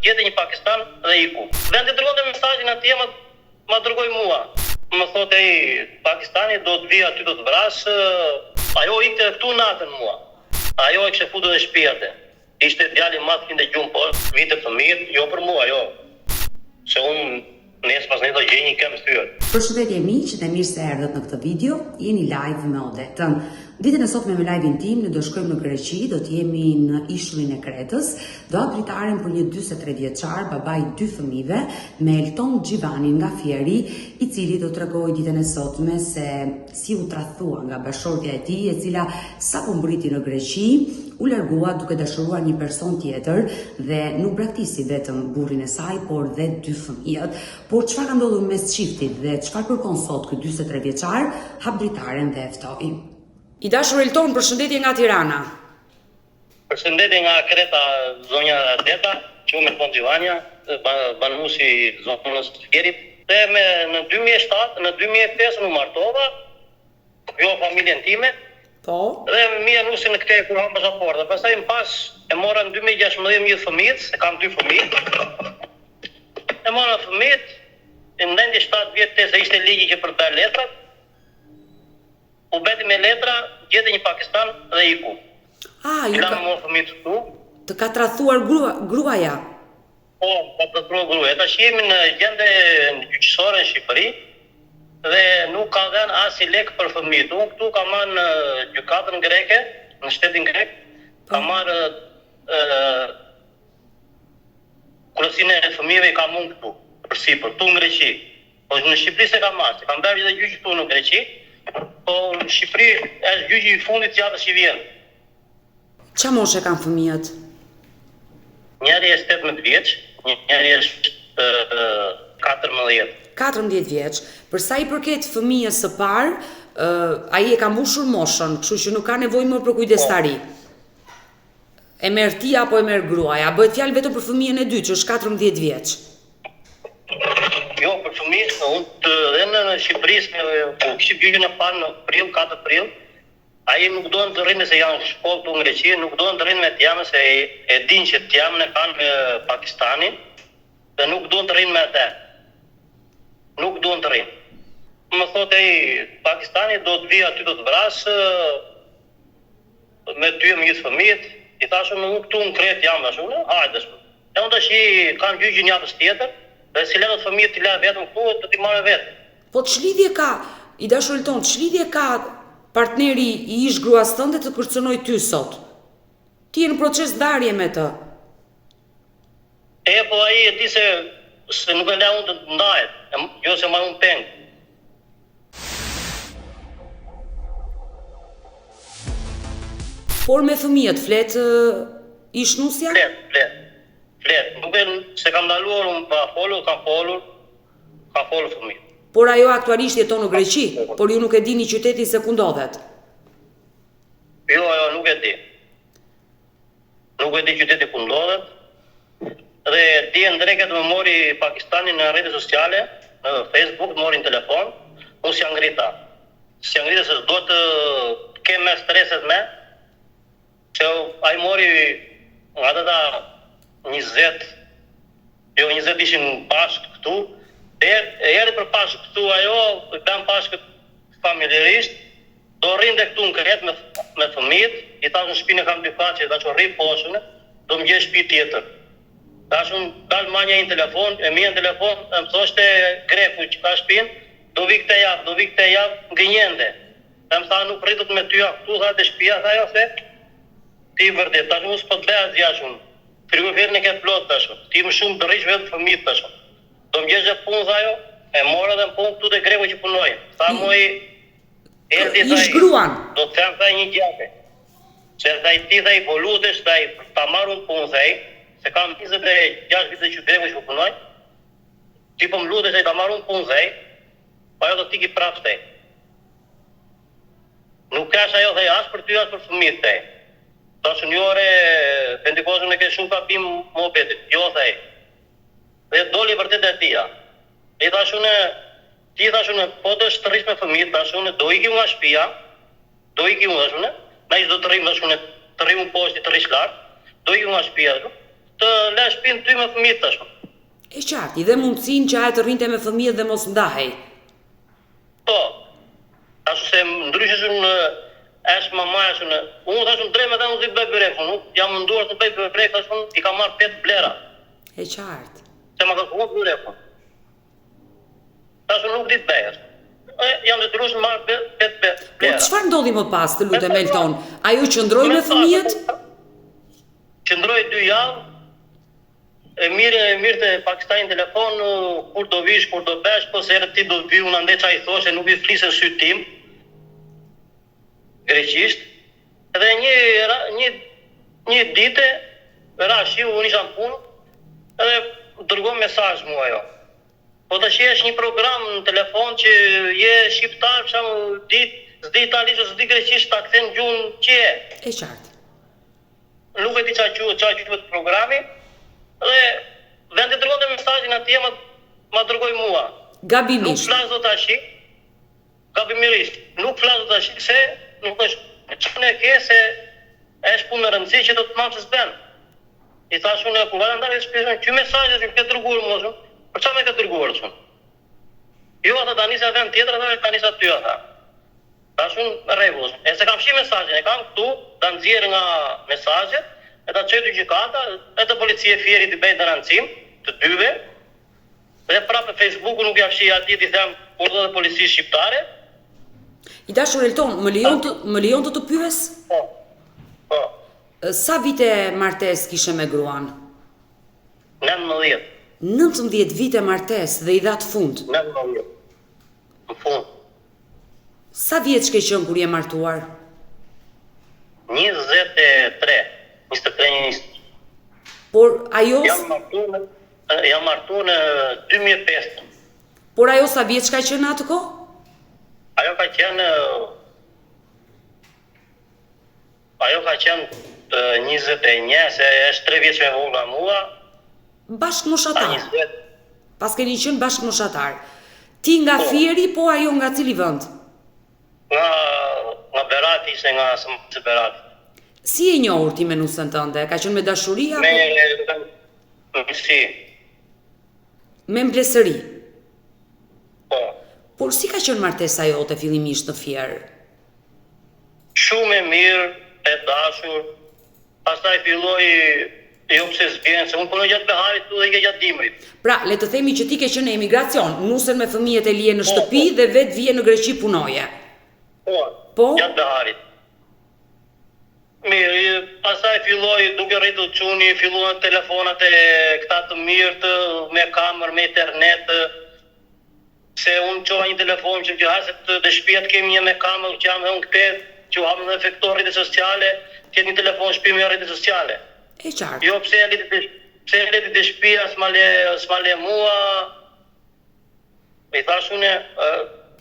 gjeti një Pakistan dhe iku. Dhe në të dërgonte mesazhin atje ma dërgoi mua. Më thotë Pakistani do të vi aty do të vras, ajo ikte këtu natën mua. Ajo e kishte futur në shtëpi atë. Ishte djali më i kinde gjumë, po vite fëmijët, jo për mua, jo. Se unë nesër pas do gjej një këmbë thyer. Përshëndetje miq, dhe mirë se erdhët në këtë video. Jeni live me Odetën. Ditën e sotme me live-in tim ne do shkojmë në Greqi, do të jemi në ishullin e Kretës. Do apritaren për një 43 vjeçar, babai 2 fëmijëve, me Elton Xhivanin nga Fieri, i cili do t'rregojë ditën e sotme se si u tradhtua nga bashortja e tij, e cila sapo mbriti në Greqi, u largua duke dashuruar një person tjetër dhe nuk braktisi vetëm burrin e saj, por dhe 2 fëmijët. Por çfarë ka ndodhur mes çiftit dhe çfarë kërkon sot ky 43 vjeçar, hap dritaren dhe e ftoi. I dashur Elton, përshëndetje nga Tirana. Përshëndetje nga Kreta, zonja Deta, quhem Elton Xhivania, banuesi zonës Fierit. Dhe në 2007, në 2005 u martova, jo familjen time. Po. Dhe mi e nusi në këtë kur ham pasaportën. Pastaj më pas e mora në 2016 një fëmijë, se kam 2 fëmijë. E mora fëmijët, në 97 vjetë se ishte ligji që përbër letrat. U beti me letra, gjeti një Pakistan dhe iku. Ju ka më fëmijët këtu. Të ka tradhuar gruaja. Po, ka tradhuar gruaja. Tash jemi në gjendje gjyqësore në Shqipëri dhe nuk ka dhënë as i lek për fëmijët. Unë këtu kam marrë në gjykatën greke, në shtetin grek, kam marrë kurosinë e fëmijëve i kam unë këtu, përsipër, këtu në Greqi. Po në Shqipëri se kam marrë, kam bërë dhe gjyqi këtu në Greqi. Po në Shqipëri është gjyqi i fundit javës që vjen. Qa moshe kanë fëmijët? Njëri është 18 vjeç, njëri është 14. 14 vjeç. Për sa i përket fëmijës së parë, ai e ka mbushur moshën, kështu që nuk ka nevojë më për kujdestari. E merr ti apo e merr gruaja? Bëhet fjalë vetëm për fëmijën e dytë, që është 14 vjeç. Jo, për fëmijë, unë të dhe në Shqipëri, po kishim gjyqin e parë në prill, 4 prill, ai nuk doan të rrinë se janë shkollë këtu në Greqi, nuk doan të rrinë me Tiamën se e dinë që Tiamën e kanë me Pakistanin dhe nuk doan të rrinë me atë. Nuk doan të rrinë. Më thotë Pakistani do të vi aty do të vras me 2 fëmijët. I thashëm unë këtu në Kretë jam ashtu, hajde. E unë tash kam gjyqin javës tjetër. Dhe si lehët fëmijët t'i la vetëm këtu, të t'i marrë vetë. Po ç'lidhje ka, i dashur Elton, ç'lidhje ka partneri i ish gruas tënde të kërcënoj ty sot? Ti je në proces ndarje me të. Po ai e di se nuk e la unë të ndajet, jo se ma unë peng. Por me fëmijët, flet ish nusja? Flet. Nuk e se kam ndaluar unë pa folur, kam folur fëmijë. Por ajo aktualisht jeton në Greqi, por ju nuk e dini qytetin se ku ndodhet. Jo, nuk e di. Nuk e di qyteti ku ndodhet. Dhe dihen dreket më mori Pakistani në rrjetet sociale, në Facebook, më mori në telefon, unë si angrita. Si angrita se do të kem me streset me, që ai mori nga ata 20 ishin bashkë këtu, erdhi për bashkë këtu ajo, bën bashkë familjarisht, do rrinte këtu në Kretë me fëmijët, i thash në shtëpinë kam 2 faqe, tash rri poshtë, do më gjej shtëpi tjetër. Tash unë dal manja një telefon, e mirë në telefon, më thoshte greku që ka shtëpinë, do vi këtë javë gënjende. Më tha nuk rritet me ty këtu, tha te shtëpia, tha ajo se ti vërtet, tash unë s'po të bëj asgjë unë. Frigoferin e ke plot tash. Ti më shumë të rrish vetë fëmijët tash. Do më gjesh punë tha ajo, e mora dhe në punë këtu te greku që punoj. Tha moj erdhi tha. Ish gruan. Do të them tha një gjë. Se tha ti tha i volutesh tha ta marrun punë tha, se kam 26 vite që greku që punoj. Ti po më lutesh ai ta marrun punë tha. Po ajo do t'i ki prap tha. Nuk ka ajo tha as për ty as për fëmijët tha. Tash një ore pendikozën e ke shumë kapim mobetit, jo thaj. Dhe doli vërtet e tia. I thashune, ti thashune, po të është të rrish me fëmijët, thashune, do iki nga shtëpia, do iki nga thashune, na ishtë do të rrim, thashune, të rrim poshtë, të rrish lartë, do iki nga shtëpia, të le shtëpinë ty me fëmijët tashmë. E qartë, i dhe mundësin që ajë të rrinte me fëmijët dhe mos ndahej. Po, ashtu se ndryshës unë është mamaja që unë thashun drejme dhe unë zi bëj bërek, unë jam munduar të bëj bërek, thashun i ka marrë 5 blera. E qartë. Se ma kërkuar bërek. Thashun nuk ditë bëjës. Jam detyruar të marrë 5 blera. Po çfarë ndodhi më pas, të lutem Elton? Ajo qëndroi me fëmijët? Qëndroi 2 javë. E mirë të Pakistanin telefon, kur do vish, kur do besh, po se ti do vi, unë ande qa i thoshe, nuk i flisën sy tim, greqisht, edhe një dite, ra shiu, unë isha në punë, edhe dërgoj mesazh mua ajo. Po të shesh një program në telefon që je shqiptar, s'di italisht, s'di greqisht, ta kthen gjuhën që je. E qartë. Nuk e di qa quhet programi, dhe vend të dërgonte mesazhin atje ma dërgoj mua. Gabimisht. Nuk flas do tash. Gabimisht. Nuk flas do tash se nuk është çfarë ke se është punë e rëndësishme që do të marrësh bën. I thash unë kur valla ndalë shpesën ky mesazh që ke dërguar mua. Për çfarë më ke dërguar thon? Jo ata tani sa vend tjetër ata tani sa ty ata. Tash unë rregull. E se kam shi mesazhin, e kam këtu, ta nxjerr nga mesazhet. E ta qëtë gjykata, e të policie fjeri të bëjnë të rancim, të dyve, dhe prapë Facebooku nuk jafshi ati t'i them kur do dhe polici shqiptare. I dashur Elton, më lejon të pyes? Po. Sa vite martes kishe me gruan? 19. 19 vite martes dhe i dhatë fund? 19. Në fund. Sa vjeç ke qenë kur je martuar? 23. Por ajo... Jam martuar në 2005. Por ajo sa vjeç ka qenë atë kohë? Ajo ka qenë 21, se është 3 vjeç me vogla mua. Bashkëmoshatar. Pas keni qenë bashkëmoshatar. Ti nga Fieri, po ajo nga cili vend? Nga Berati, ishte nga Së Berati. Si e njohur ti me nusën tënde? Ka qenë me dashuri apo? Me mblesëri. Po. Por si ka qenë martesa jote fillimisht në Fier? Shumë e mirë, e dashur. Pastaj filloi jo pse s'vjen, se unë punoj gjatë beharit dhe ke gjatë dimrit. Pra, le të themi që ti ke qenë në emigracion, nusën me fëmijët e lije në shtëpi dhe vetë vije në Greqi punoje. Po? Gjatë beharit. Mirë, pastaj filloi duke rritur çuni, filluan telefonat e këta të mirët, me kamerë, me internet, se unë çova një telefon që haset të shtëpia të kemi një me kamerë që jam dhe unë këtë, që hapëm dhe efektor rrjetet sociale, që një telefon shtëpi me rrjetet sociale. E qartë. Jo pse e leti të shtëpia s'ma le mua. I thash unë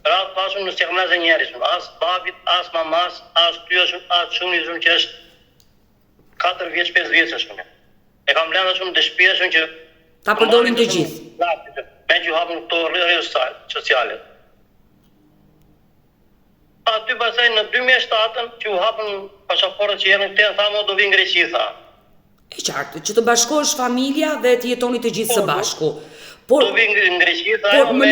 ratë pasur në s'jam nëse njerës, as babit, as mamas, as ty, as shumë i që është 4 vjeç, 5 vjeç është unë. E kam lënë shumë të shtëpia shumë që... Ta përdorin të gjithë. Me që hapën këto rrjetet sociale. Aty pasaj në 2007 që u hapën pasaportët që jenë këte, tha do vinë Greqi, tha. E qartë, që të bashkohesh familja dhe të jetoni të gjithë së bashku. Do vinë në Greqi, tha, me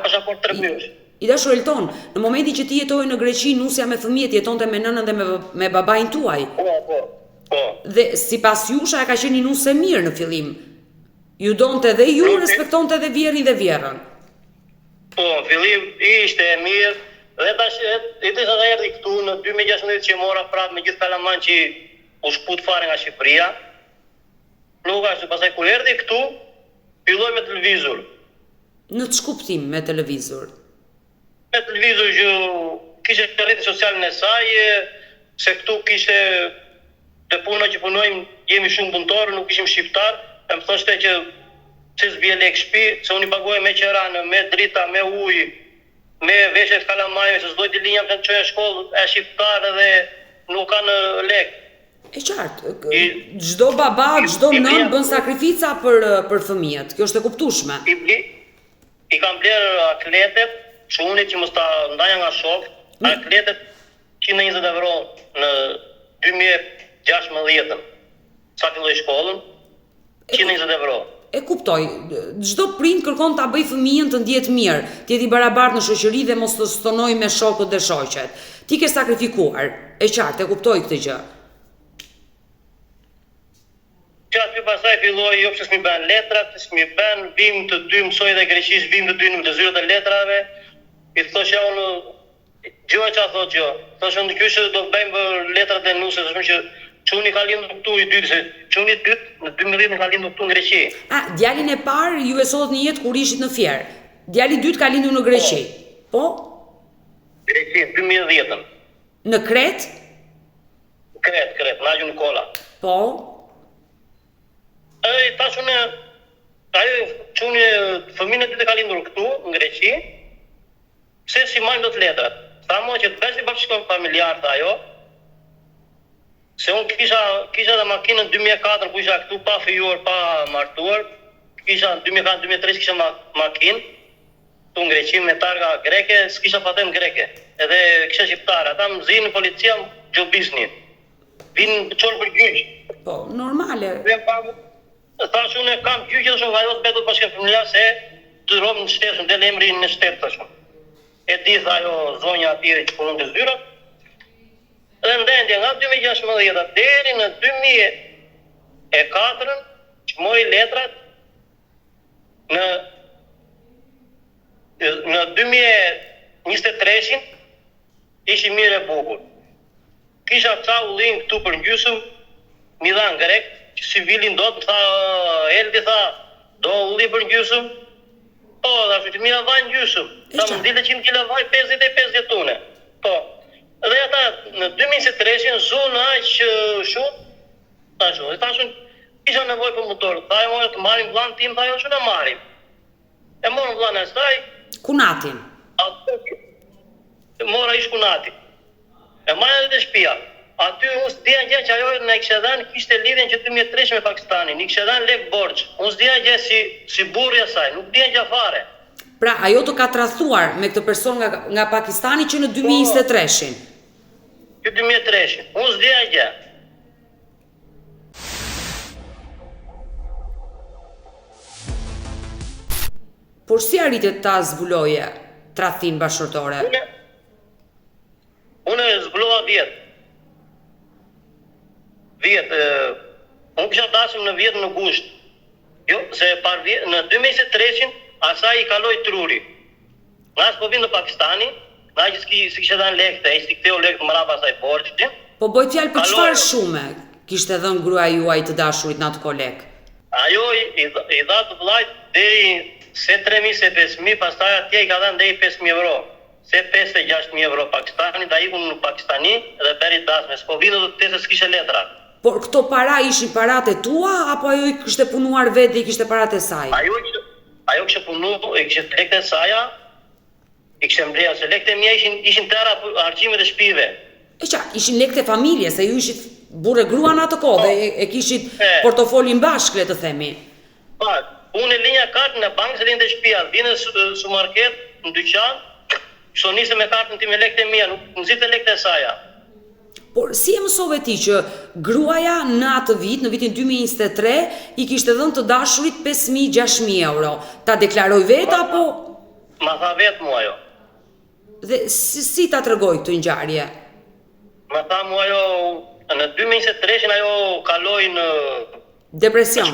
pasaportë 3 vjeç. I dashur Elton, në momentin që ti jetoje në Greqi, nusja me fëmijët jetonte me nënën dhe me babain tuaj. Po. Dhe sipas jush ajo ka qenë një nusë e mirë në fillim. Ju donte dhe ju, respektonte dhe vjerin dhe vjerën. Po, në fillim ishte e mirë, dhe tash i të sa erdhi këtu në 2016 që mora prapë me gjithë Kalaman që u shput fare nga Shqipëria. Nuk ashtu, pastaj kur erdhi këtu, filloi me televizor. Në ç'kuptim me televizor? Me televizor që kishte rrjetet sociale në saj, se këtu kishte të puna që punojmë, jemi shumë punëtorë, nuk ishim shqiptar, e më thoshte që s'vje lek shtëpi, se unë i paguaj me qeranë, me drita, me ujë, me veshje të kalamajve, se s'doj të linja të në qojë shkollë, e shqiptarë dhe nuk kanë lek. E qartë, çdo baba, çdo nën bën sakrifica për fëmijët, kjo është e kuptueshme. I kam blerë atletet, çunit që mos ta ndaja nga shok, atletet 120 euro në 2016, sa filloi shkollën, €120. E kuptoj, çdo prind kërkon ta bëj fëmijën të ndjetë mirë, të jetë i barabartë në shoqëri dhe mos të stonoj me shokët dhe shoqet. Ti ke sakrifikuar, e qartë, e kuptoj këtë gjë. Që aty pasaj filloi jo pse s'mi bën letrat, s'mi bën vim të dy mësoj dhe greqisht, vim të dy në zyrat e letrave. I thosha unë gjë që thotë gjë. Thosha në kysh do të bëjmë letrat e nusës, është që çuni ka lindur këtu i dytë, se çuni i dytë në 12 ka lindur këtu në Greqi. Djalin e parë ju e sollit në jetë kur ishit në Fier. Djali i dytë ka lindur në Greqi. Po? Greqi 2010-ën. Në Kret? Kret, në Agjun Kolla. Po? Tash unë ajo çuni fëmijën e dytë ka lindur këtu në Greqi. Pse si marrin dot letrat? Tha mua që të bësh një bashkëpunim familjar tha ajo. Se unë kisha dhe makinën 2004 ku isha këtu pa fijuar, pa martuar. Kisha 2004-2003 kisha makinë këtu në Greqi me targa greke, s'kisha patent greke. Edhe kisha shqiptare, ata më zinë policia më gjobisni. Vinë çon për gjyq. Po, normale. Thash unë kam gjyq dhe shumë ajo të betot bashkë familjar se të rom në shtet, në del emri në shtet tash. E di tha ajo zonja aty që punon të zyrat. Dhe ndendje nga 2016 deri në 2004 që mori letrat në 2023 ishi mirë e bukur. Kisha ca ullin këtu për ngjysëm, mi dha në grek, që si vilin do të tha, Eldi tha, do ullin për ngjysëm, po, dhe ashtu që mi dha ngjysëm, sa më ndile 100 kg vaj 55 jetune, po. Dhe ata në 2023 zonë aq shumë, thashun kisha nevojë për motor. Tha e morë të marrim vllain tim, tha jo shumë e marrim. E morën vllain e saj. Kunatin. E mora ish Kunati. E marrën te shtëpia. Aty unë s'dija gjë që ajo na kishte dhënë, kishte lidhjen që 2003 me Pakistanin. I kishte dhënë lek borxh. Unë s'dija gjë si burri i saj, nuk dija gjë fare. Pra, ajo të ka tradhuar me këtë person nga Pakistani që në 2023-shin. Që 2003-shin. Unë s'dija gjë. Por si arritet ta zbuloje tradhtin bashkëtorë? Unë zbulova 10. Unë kisha dashur në 10 në gusht. Jo, se në 2023-shin asaj i kaloi truri. Nga s'po vinë në Pakistani, nga që si kishte dhënë lekë, ai si ktheu lekë mbrapa asaj borxhi. Po bëj fjalë për çfarë shumë kishte dhënë gruaja juaj të dashurit në atë kolek? Ajo i dha të vllajt deri se 3.000 se 5.000, pastaj atje i ka dhënë deri 5.000 euro. Se 5-6.000 euro Pakistani, da ikun në Pakistani dhe beri dasme, s'po vinë do të s'kishe letra. Por këto para ishin paratë tua apo ajo i kishte punuar vetë dhe i kishte paratë e saj? Ajo kishte punuar, i kishte lekët e saja, i kishte mbledhur se lekët e mia ishin tëra argjimet e shtëpive. E qartë, ishin lekët e familjes, se ju ishit burrë grua në atë kohë dhe e kishit portofolin bashkë, le të themi. Po, unë e linja kartën e bankës e linja të shtëpia, vjen në supermarket, në dyqan, kështu nisem me kartën time lekët e mia, nuk nxite lekët e saja. Por si e mësove ti që gruaja në atë vit, në vitin 2023, i kishte dhënë të dashurit 5.000-6.000 euro? Ta deklaroi vetë apo? Ma tha vetë mua ajo. Dhe si ta tregoi këtë ngjarje? Ma tha mua ajo, në 2023 ajo kaloi në depresion.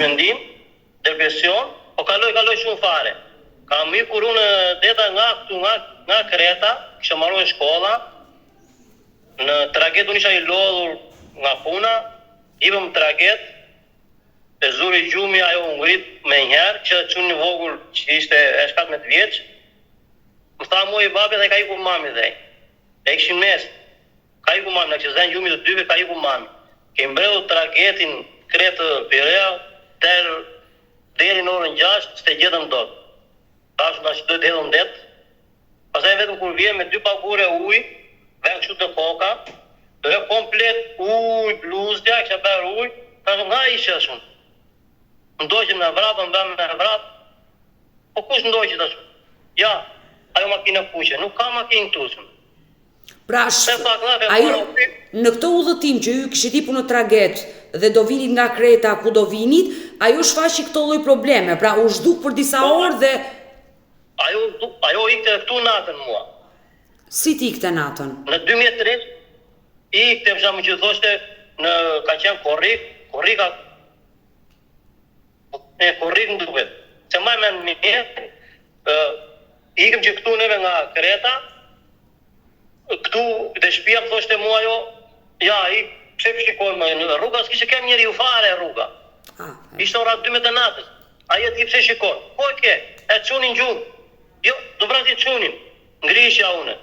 Depresion, po kaloi shumë fare. Kam ikur unë deta nga Kreta, kisha marrë shkolla. Në traget unë isha i lodhur nga puna, ibëm traget, e zuri gjumi ajo ngrit me njëherë, që çun një vogël që ishte 17 vjeç. Më tha mua i babi dhe ka iku mami dhe. E kishim mes. Ka iku mami, që zën gjumi të dyve ka iku mami. Kemi mbreu tragetin Kretë Pirea deri në orën 6, s'te gjetëm dot. Tash na që do të hedhëm det. Pastaj vetëm kur vjen me 2 pagure ujë, vjen kështu të koka, dhe komplet ujë, bluzja, kisha bërë ujë, ka nga ishe shumë. Ndoqim në vrapë, me vrapë, po kush ndoqit ashtu? Ja, ajo makina kuqe, nuk ka makinë këtu shumë. Pra, ajo, në këto udhëtim që ju kishit ipu në traget, dhe do vinit nga Kreta ku do vinit, ajo shfaqi këto lloj probleme, pra u zhduk për disa orë dhe... Ajo ikte këtu natën mua. Si ti ikte natën? Në 2003, ikte më që thoshte, ka qenë korrika në duhet. Se maj me në mirë, ikëm që këtu neve nga Kreta, këtu dhe shpia më thoshte mua jo, ja, pse shikojmë në rruga, s'kishe kem njeri u fare rruga. Ishte ora 12 e natës, aje ti pse shikon, po e ke, e qunin gjumë, jo, do vrati qunin, ngrishja une.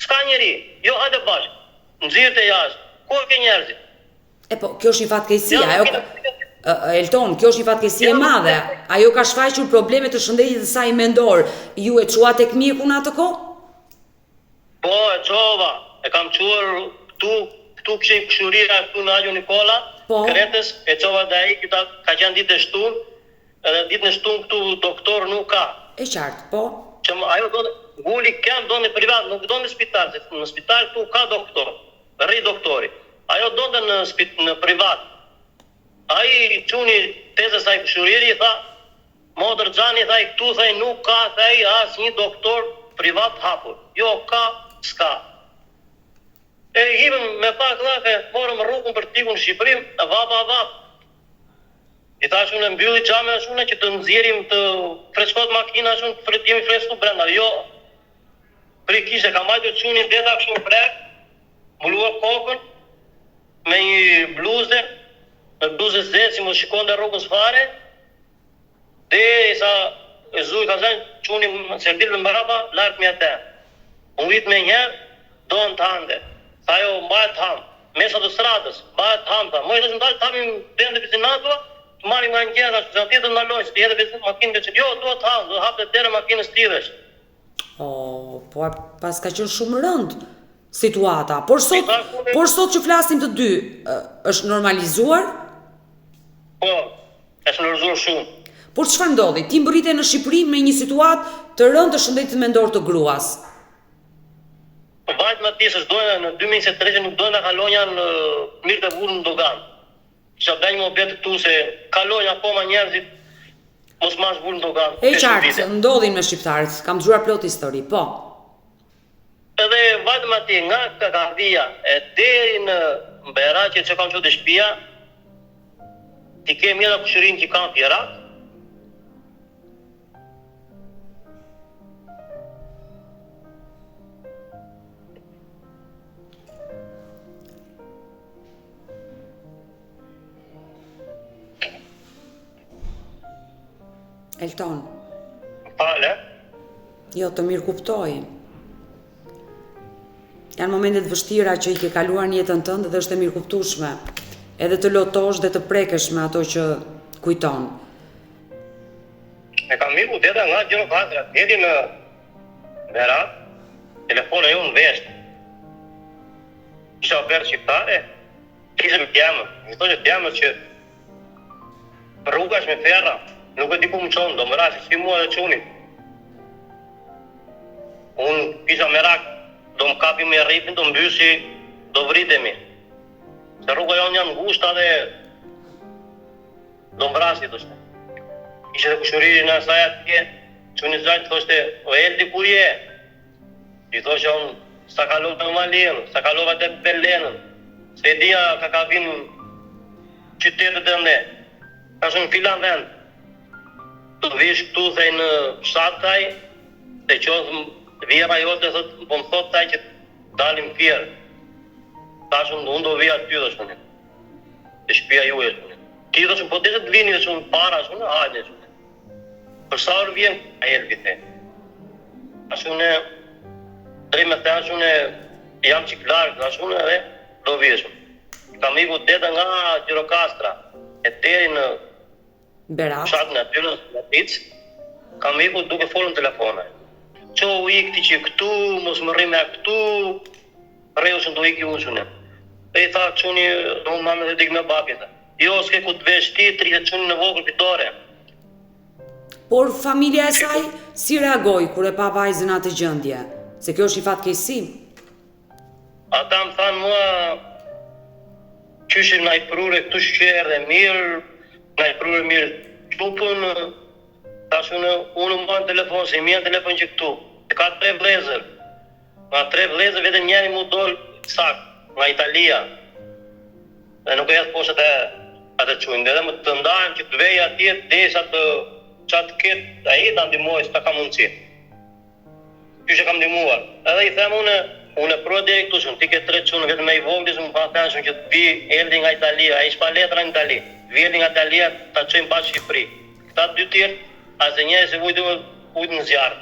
S'ka njeri, jo, hajde bashkë, nëzirë të jashtë, ku e ke njerëzit? E po, kjo është një fatkeqësi, Elton, kjo është një fatkeqësi e madhe. Ajo ka shfaqur probleme të shëndetit të saj mendor. Ju e çua tek mjeku në atë kohë? Po, e çova. E kam çuar këtu kishte kushturia këtu në Ajo Nikola, Kretës, e çova dhe ai ka qenë ditë e shtunë, edhe ditën e shtunë këtu doktor nuk ka. E qartë, po. Që ajo guli kem do në privat, nuk do në spital, se në spital këtu ka doktor, rri doktori. Ajo do në privat. Ai çuni tezës ai kushturiri tha, Modër Xhani tha këtu thaj nuk ka thaj asnjë doktor privat hapur. Jo ka, s'ka. E hipëm me pak dhafe, morëm rrugën për tikun në Shqipëri, vap. I thash unë mbylli xhame ashune që të nxjerrim të freskot makina ashun, të jemi fresku brenda. Jo. Prikishe ka majtur çunin deta kështu prek, mbulua kokën me një bluzë, në bluzë zezë, si mos shikonte rrugën fare. Dhe sa e zuj ka thënë çuni se ndilën mbrapa, lart me atë. Unë vit me një do në të hande. Tha jo, mbajt ham, mes autostradës, mbajt ham, tha. Mojë të ndalë të hamim vende vicinatua, të marim nga njëra, që në tjetër në lojës, të jetë vizit makinë që jo, do të ham, do hapë dhe dere makinës t'ivesh. Po pas ka qenë shumë rënd situata, por sot që flasim të dy, është normalizuar? Po, është normalizuar shumë. Por çfarë ndodhi? Ti mbërrite në Shqipëri me një situatë të rëndë të shëndetit mendor të gruas. Vajt më tisë, në 2023 nuk dojnë të kalonja në mirë të burë në dogan. Isha bëjnë më betë këtu se kalonja akoma njerëzit mos mash burë në dogan. E qartë, ndodhin me shqiptarët, kam dëgjuar plot histori, po. Edhe vajt më ati nga Kakavia e deri në Beraqe që kam qëtë shtëpia, ti ke mjeda kushërin që kanë Firat. Elton. Fale? Jo, të mirë kuptoj. Janë momentet vështira që i ke kaluar në jetën tënde dhe është e mirë kuptueshme. Edhe të lotosh dhe të prekesh me ato që kujton. E kam mirë deta nga Gjirokastra, deri në Berat, telefona ju në vesht. Isha ofertë shqiptare, kishëm tjemër. Në thoshë tjemër që rrugash me ferra, nuk e di ku më qonë, do më rashë, si mua dhe qunit. Unë kisha merak, do më kapi me rripin, do më bysi, do vritemi. Se rruga jonë janë ngushta dhe do më rashë, thoshte. Ishe dhe kushuriri në asaj atje, qunit zajtë, thoshte, o Eldi ku je? I thoshte unë, sa kalova në Malien, sa kalova të Belenën, se e dia ka kapin qytetet e ne. Ka shumë filan vend. Të vish këtu thej në fshat taj, se qodhë vjera jote, po më thot taj që dalim fjerë. Ta shumë unë do vija ty dhe shumë, të shpia ju e shumë. Ti dhe shumë, po të të vini dhe shumë para shumë, hajde shumë. Për sa orë vjen, a jelë vite. A shumë, drej me thea shumë, jam qik largë, a shumë edhe do vija shumë. Kam iku deta nga Gjirokastra, e deri në Berat. Fshat në aty në Latic, kam iku duke folën telefone. Qo u ikti që këtu, mos më rrime këtu, reju që do iki unë shumë. E i tha quni, do unë mame dhe dik me babi. Jo, s'ke ku të vesh ti, tri quni në vogël pitore. Por familja e saj si reagoi kur e pa vajzën atë gjendje? Se kjo është i fatkeqësi. Ata më thanë mua, qyshim na i prure këtu shqerë dhe mirë, na i prure mirë qupën, tash unë më në telefon, se mi në telefon që këtu, ka 3 vlezër, nga 3 vlezër vetëm njeri mu dollë sak, nga Italia, dhe nuk e jetë poshët e atë qujnë, dhe më të ndajmë që të vej atje, desa të qatë ketë, a i të ndimoj, së ta ka mundësi. Qyshe kam ndimuar. Edhe i them unë e pro deri këtu shumë, ti ke 3 qunë, vetëm me i voglis, më pa thënë shumë që të vi eldi nga Italia, a i shpa letra në Itali, vi eldi nga Italia, ta qojmë pas Shqipëri. Këta 2 tjerë, asë njeri se vujtë në zjarë.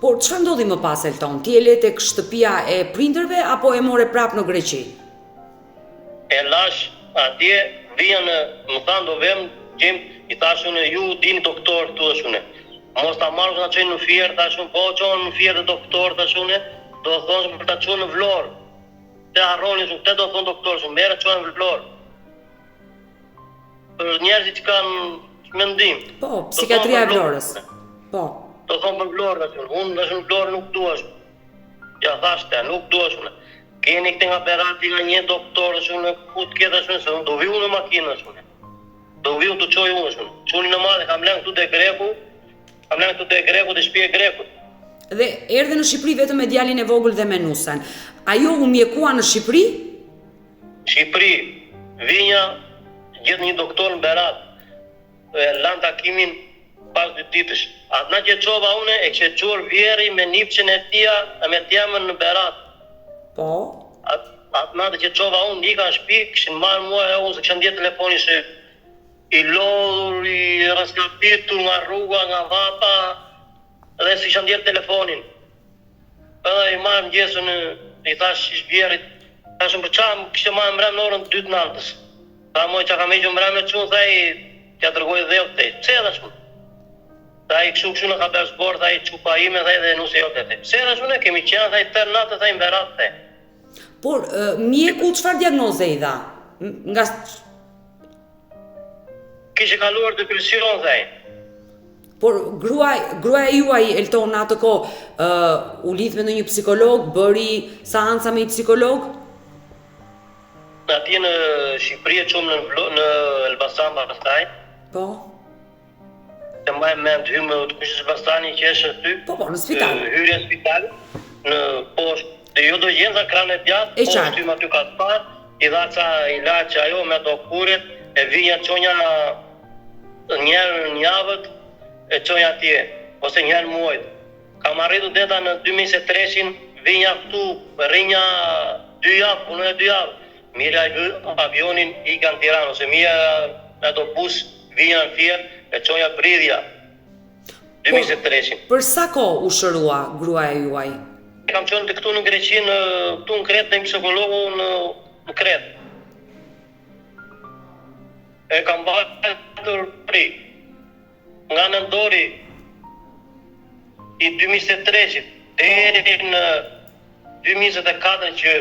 Por çfarë ndodhi më pas Elton? Ti e le tek shtëpia e prindërve apo e more prap në Greqi? E lash atje, vjen, më thanë do vem, i thash unë, ju dini doktor këtu është unë. Mos ta marrë nga qenë në fjerë, thash unë, po qonë në fjerë dhe doktor, thash unë, do thonë për ta qonë në Vlorë. Te harroni shumë, te do thonë doktor shumë, mere qonë në Vlorë. Për njerëzit që kanë mendim. Po, psikiatria e Vlorës. Po. Do thonë për Vlorë, thash unë, unë thash unë Vlorë nuk duash. Ja thash te, nuk duash unë. Keni këte nga berati nga një doktor, thash unë, ku të kjetë thash unë, se unë do viu në makinë, thash unë. Do viu të qoj unë, thash unë. Quni në madhe, kam lënë këtu te Greku, dhe shtëpia e Grekut. Dhe erdhe në Shqipëri vetëm me djalin e vogël dhe me nusen. Ajo u mjekua në Shqipëri? Shqipëri, vinja, gjithë një doktor në Berat, lanë takimin pas 2 ditësh. Atë na që qova une, e kështë quar vjeri me nipqen e tia, me tjemën në Berat. Po? Atë na që qova unë, një ka në shpi, këshin marë mua e unë, se këshin djetë telefoni që i lodhur, i raskapitur nga rruga, nga vapa, dhe si këshin djetë telefonin. Edhe i marë më gjesën, i thash ish vjerit, tashëm për qamë, kështë marë mbrem në orën 2 të natës. Tha moj që ka me që mbrem në qunë, tha i tja tërgoj dhe të tej. Pse edhe shumë? Tha i këshu në ka bërë zborë, tha i qupa ime, tha i dhe nuse jo të tej. Pse edhe shumë, kemi qenë, tha i tërë natë, tha i mberat, tej. Por, mjeku çfarë diagnoze i dha? Nga... Kishe kaluar depresion, tha i. Por gruaja juaj Elton atë kohë u lidh me ndonjë psikolog, bëri seanca me një psikolog? Atje në Shqipëri e qumë në Elbasan pastaj. Po. Të mbaj mend hymë të kushtë Elbasani që është aty. Po, në spital. Hyrje në spital, në poshtë. Dhe jo do gjenë za kranë e djatë, poshtë hymë aty ka të parë, i dha ca ilaç ajo me ato kuret, e vinja qonja njerë në javët, e qonja atje, ose njerë muajt. Kam arritu deta në 2023-in, vinja këtu, rinja 2 javë, punën e 2 javë. Mirja avionin i kanë Tiranë, ose mirja në ato bus, vinja në fjerë, e qonja bridhja. 2023-in. Për sa kohë u shërua gruaja juaj? Kam qenë të këtu në Greqi, këtu në Kretë, në psikologu në Kretë. E kam bërë pri. Nga nëndori i 2023-it, deri në 2024 që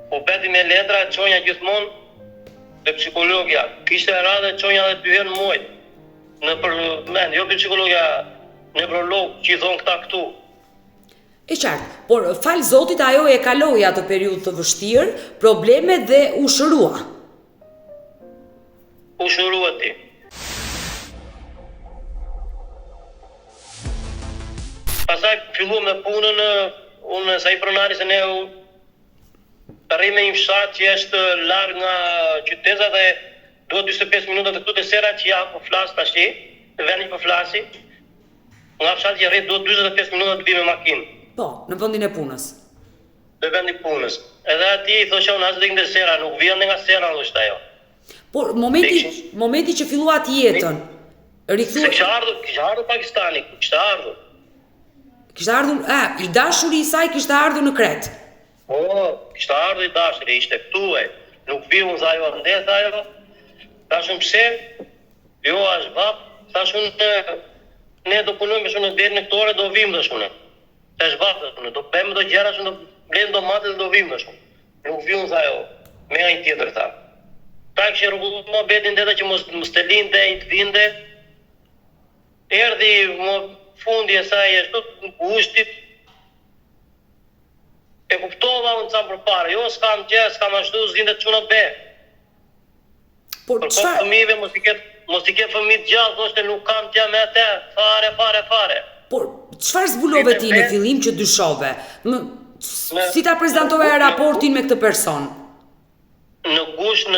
po beti me letra, qonja gjithmonë dhe psikologja. Kishte radhe qonja dhe 2 herë në muajt. Në përmend, jo për psikologja, në prolog që i thonë këta këtu. E qartë, por falë Zotit ajo e kaloi atë periudhë të vështirë, probleme dhe u shërua. U shërua ti. Pasaj fillu me punën, unë sa i pronari se ne rrim me një fshat që është larg nga qyteza dhe duhet 25 minuta të këtu të sera që ja po flas tashi, të vendi po flasi. Nga fshat që rrit duhet 45 minuta të vi me makinë. Po, në vendin e punës. Në vendin e punës. Edhe ati i thosha unë asë dhe nga sera, nuk vjen nga sera në është ajo. Por, momenti që fillua të jetën, rikthua... Se kështë ardhur Pakistani, kështë ardhur. Kështë ardhur, i dashuri i saj kështë ardhur në Kretë. Po, kështë ardhur i dashuri, ishte këtu e. Nuk viu në zajo ndet ajo. Tashun pse, jo ashtë vap, tashun ne do punojmë shumë deri në këto ore do vim dhe shumë. Të shbatë, do bëjmë do gjera shumë, do blejmë do matë dhe do vim dhe shumë. Nuk viu në zajo, me nga një tjetër ta. Ta kështë rrugullu më betin dhe që mos të linde i të vinde. Erdi më fundi e saj e shtu në gushtit. E kuptova unë ca përpara, jo s'kam gjë, s'kam ashtu, s'dinte çuna be. Por Për kohë çfarë? fëmijëve mos i ketë fëmijë të gjallë, thoshte nuk kam gjë me atë, fare. Por çfarë zbulove ti në fillim që dyshove? Si ta prezantove raportin me këtë person? Në gusht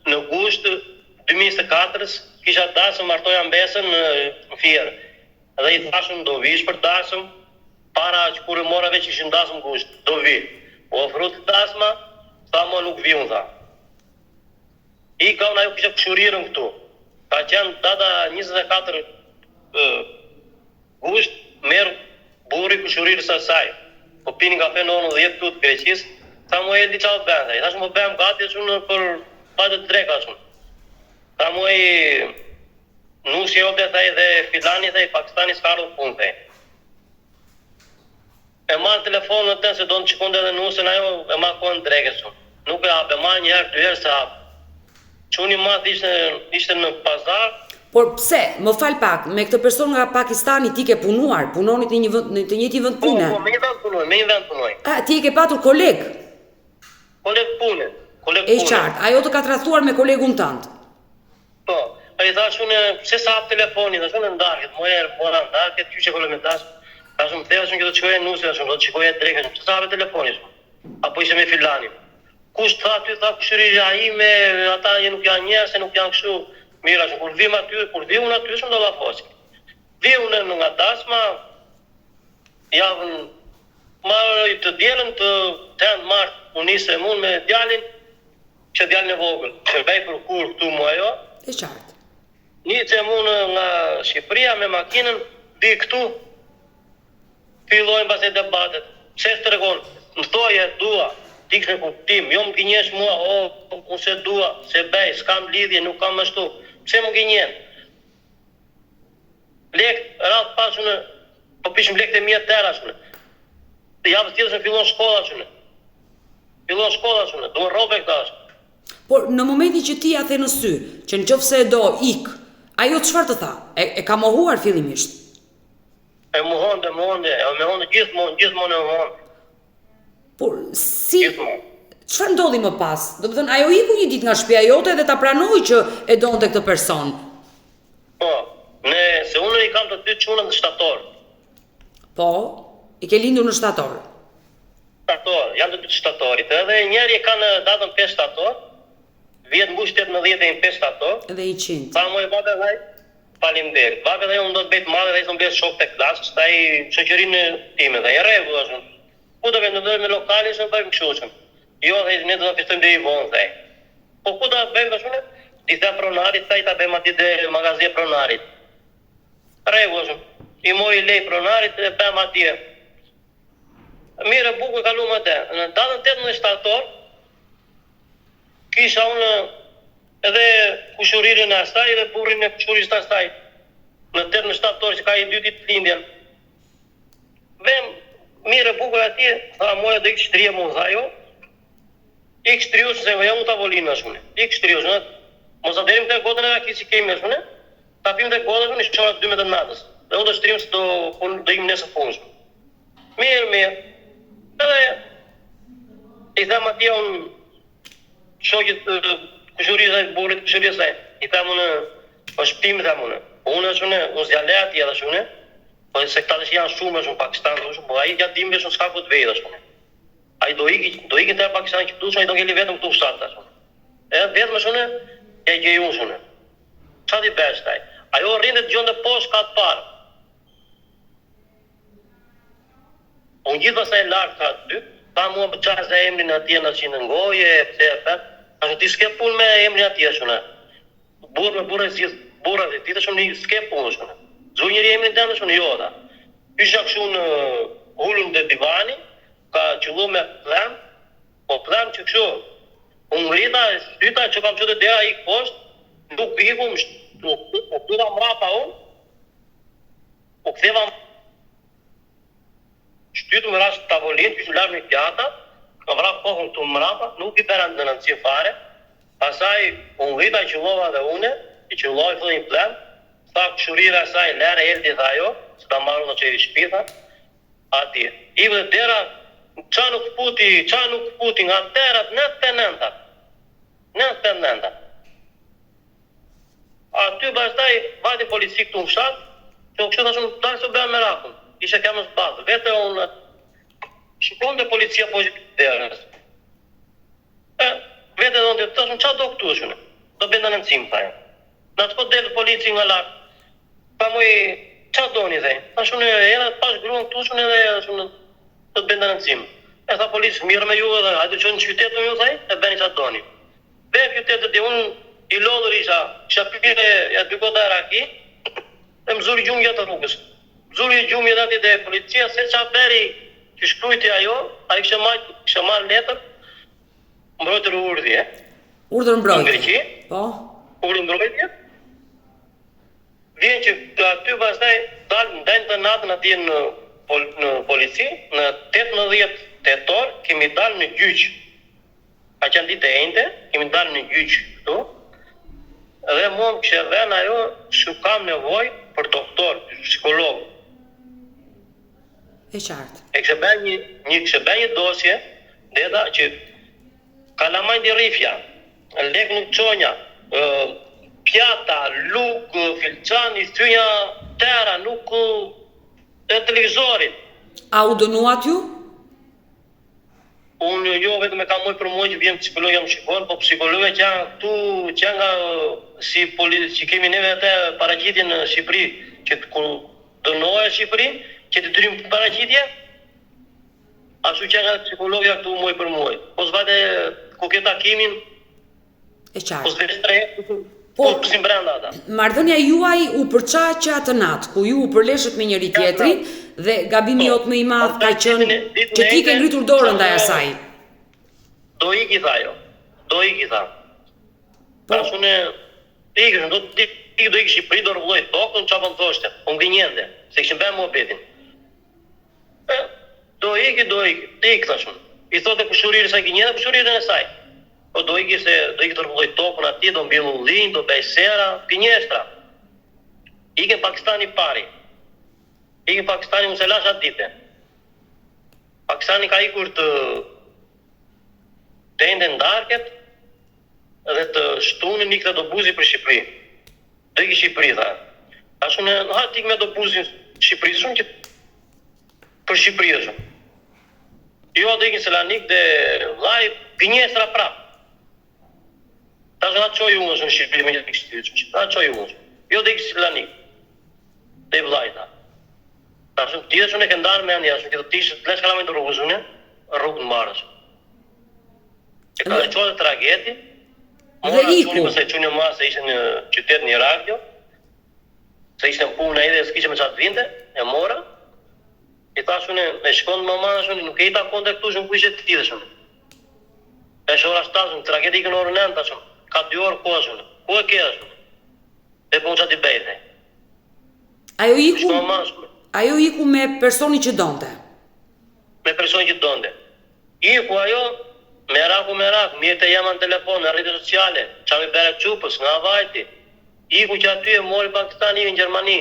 2024 kisha dasëm martoja mbesën në Fier. Dhe i thashëm do vish për dasëm, para që kur e mora veç ishin dasëm gusht, do vi. Po ofru të dasma, tha mo nuk vi unë tha. I ka unë ajo kisha këshurirën këtu. Ka qenë data 24 gusht, merë buri këshurirës asaj. Po pini kafe në 10 këtu të Greqis, tha mu e di qa bëndë. I thashë mu bëjmë gati e shumë për pajtë të dreka shumë. Tha mu e nusi jote dhe Filani dhe Pakistani s'ka ardhur punë dhe. E marrë telefonin në të se do në qikonde dhe nusin ajo e ma kohën dreke shumë. Nuk e hapë, e marrë një herë, 2 herë se hapë. Quni matë ishte në pazar. Por pse, më fal pak, me këtë person nga Pakistani ti ke punuar, punonit në të njëjtin vend pune? Po, me një vend punoj. Ti e ke patur koleg? Koleg pune. E qartë, ajo të ka tradhtuar me kolegun tënd. Po, i thash unë, pse sa hap telefonin, thash unë ndarket, mora ndarket, qyqe kole me tash. Thash unë theva që do të shikoje nusë, thash unë do të shikoje dreke, pse sa hap telefonin, apo ishe me Filanin. Kush tha ty, tha këshirira ime, ata nuk janë njerëz, se nuk janë kështu. Mira, kur vim aty, kur vi unë aty, shumë do la fosi. Vi unë nga dasma, javën, marë të djelën të tenë martë, unë nisë unë me djalin, që djalin e vogël, që vej për kur këtu mu ajo. E qartë. Nisë unë nga Shqipëria me makinën, di këtu, fillojnë pas e debatet. Pse së të regonë, më thoje, dua, ti kështë në kuptim, jo më gjenjesh mua, unë se dua, se bej, s'kam lidhje, nuk kam ashtu. Pse më gjenjen? Lek, ratë pasune, po pishëm lek të mjetë tëra shune. Javës tjetës në fillon shkolla shune. Duhen robe këta është. Por në momentin që ti ja the në sy, që në qoftë se e do, ik, ajo çfarë të tha? E ka mohuar fillimisht? E mohonde, gjithmonë e mohonde. Por si... Gjithmonë. Çfarë ndodhi më pas? Do të thënë, ajo iku një ditë nga shtëpia jote dhe ta pranoi që e donte këtë person. Po, se unë i kam të 2 çuna në shtator. Po, i ke lindur në shtator. Shtator, janë të 2 shtatorit. Edhe njëri e ka në datën 5 shtator, vjetë mbush 18 e 5 shtator. Edhe i 100. Tha mu e babe dhe, faleminderit. Babe dhe unë do të bëjt madhe dhe i të mbes shok të klasës, ta i shoqërinë time dhe i rregull është. Ku do vendojmë me lokali se bëjmë kështu. Jo, dhe ne do të festojmë deri vonë, dhe. Po ku do bëjmë kështu? Dita pronarit, ta bëjmë aty te magazi pronarit. Rregull. I mori lej pronarit dhe bëjmë atje. Mirë, bukur kaluam atë. Në datën 18 shtator kisha unë edhe kushuririn e asaj dhe burrin e kushurisë të asaj. Në 18 shtator që ka i 2 ditë lindjen. Vem mirë bukur atje, tha moja do ikë shtrije mu tha jo. Ikë shtriush se jam u tavolinë shune. Ikë shtriush, mos aderim të godën e aki që kemi shune. Ta pim të godën shune, shqorat 12 natës. Dhe unë do shtrim se do im nesë punës. Mirë. Edhe i tham atje unë shokit kushurisë dhe burit kushurisë dhe. I tham unë, o shpimi tham unë. Unë shune, unë zjale atje edhe shune. Po se këta dhe që janë shumë në Pakistan, po aji gjatë dimbe shumë s'ka ku të vejë dhe shune. Ai do ikë të Pakistan që këtu, ai do ngeli vetëm këtu fshatë. Edhe vetëm shune, ja i gjejun shune. Qa ti besh taj? Ajo rrinde të gjonde poshtë ka të parë. Unë gjithë pasaj lartë ka të dy, ta mua për qarës e emrin atje në që në ngoje, pëse e fet, ashtë ti s'ke pun me emrin atje shune. Burë me burë e zhjith, burë dhe ti të shumë një s'ke pun shune. Zhu njëri emrin të në shune, jo da. Isha këshu në hullun dhe divani, ka qëllu me plem, po plem që këshu, unë rrita, shtyta që kam qëtë dera ikë poshtë, nuk iku, po këtura mrapa unë, po këtheva shtytu me rashtë tavolinë, që që larë një pjata, ka vrap kohën të mrapa, nuk i perën në nëndësi fare, pasaj unë rrita i qëllova dhe une, i qëlloj fëllë një plem, tha këshurira saj, lere eldi tha jo, se ta marru në që i shpitha, ati. I vë dera qa nuk puti nga terat 99. Aty pastaj vajti polici këtu në fshat, që kështu thashun dalë së bëja me rakun. Ishe kemë së bazë. Vete unë shikon dhe policia po derës. Vete dhe unë të thashun qa do këtu shune? Do bënda në nëcim, thajë. Në të po delë polici nga lakë. Pa muj, qa doni, thej? Thashun era pash gruan këtu shune dhe shune do bënda në nëcim. E tha polici, mirë me ju edhe, hajde që në qytetën ju, thej, e bëni qa doni. Dhe qytetët e unë I lodhër isha pire ja 2 kota raki, e më zuri gjumë gjatë rrugës. Zuri gjumë gjatë dhe policia, se qa beri që shkrujti ajo, a I kështë marrë letër, mbrojtër urdhje. Urdhër mbrojtje? Në Greqi. Po? Urdhër mbrojtje. Vjen që aty pastaj ndajnë të natën atje në polici, në 18 tetor kemi dalë në gjyq. A që në ditë e ende, kemi dalë në gjyq këtu, dhe mua më kështë dhenë ajo që kam nevoj për doktor, psikolog. E qartë. E kështë bë një dosje, dhe që kalamajnë di rifja, lek nuk qonja, pjata, luk, filçani, thynja, tera, nuk e televizorit. A u dënuat ju? Unë jo vetëm e kam moj për moj që vjem psikolog jam shikon, po psikologët që janë këtu, që janë nga si që kemi neve atë paraqitje në Shqipëri, që kur dënohet Shqipëri, që të dyrim paraqitje, ashtu që janë psikologja këtu moj për moj. Po s'vate ku ke takimin, e qartë. Po s'vete po si brenda ata. Marrëdhënia juaj u përçaqe atë natë, ku ju u përleshët me njëri tjetrin, dhe gabimi jot më I madh ka qenë që ti ke ngritur dorën ndaj asaj. Do iki tha jo. Do iki tha. Tashune ikën, do iki Shqipëri, do rregulloj tokën, çfarë më thoshte? Po ngrinjente, se kishin bërë muhabetin. Do iki, ik tashun. I thotë kushërirë sa grinjente, kushërirën e saj. Po do iki se do iki të rregulloj tokën atje, do mbill ullin, do bëj sera, grinjestra. Ikën Pakistani pari. Ikën Pakistani mos e lash atë ditë. Pakistani ka ikur të ende ndarket dhe të shtunën ikë të buzi për Shqipëri. Do iki Shqipëri, tha. Ashtu në hat ikë me do buzin Shqipëri, shumë që për Shqipëri shumë. Jo do ikin Selanik dhe vllai gënjestra prap. Tash na çoj unë në Shqipëri me një kështu. Ta çoj unë. Jo do ikin Selanik. Dhe vllai tha. Tash ti dhe shumë e ke ndarë me anë jashtë, që të tishë të lesh kalamajnë të rrugës unë, rrugën marrës. E ka dhe qodë tragedi, dhe iku. Mëse qënë ma se ishte në qytet një radio, se ishte në punë e dhe s'kishe me qatë vinte, e mora, I thash unë, e shkon mama, nuk e I takon dhe këtu shumë ku ishe ti dhe shumë. E shë ora 7, tragedi ikën orën 9, thash unë, ka 2 orë ku është unë, ku e ke është unë, e po unë qatë I bejtë. Ajo iku me personi që donte? Me personi që donte. Iku ajo, me raku, mirë të jema në telefon, në rrite sociale, qa mi bere qupës, nga vajti. Iku që aty e mori Pakistani në Gjermani.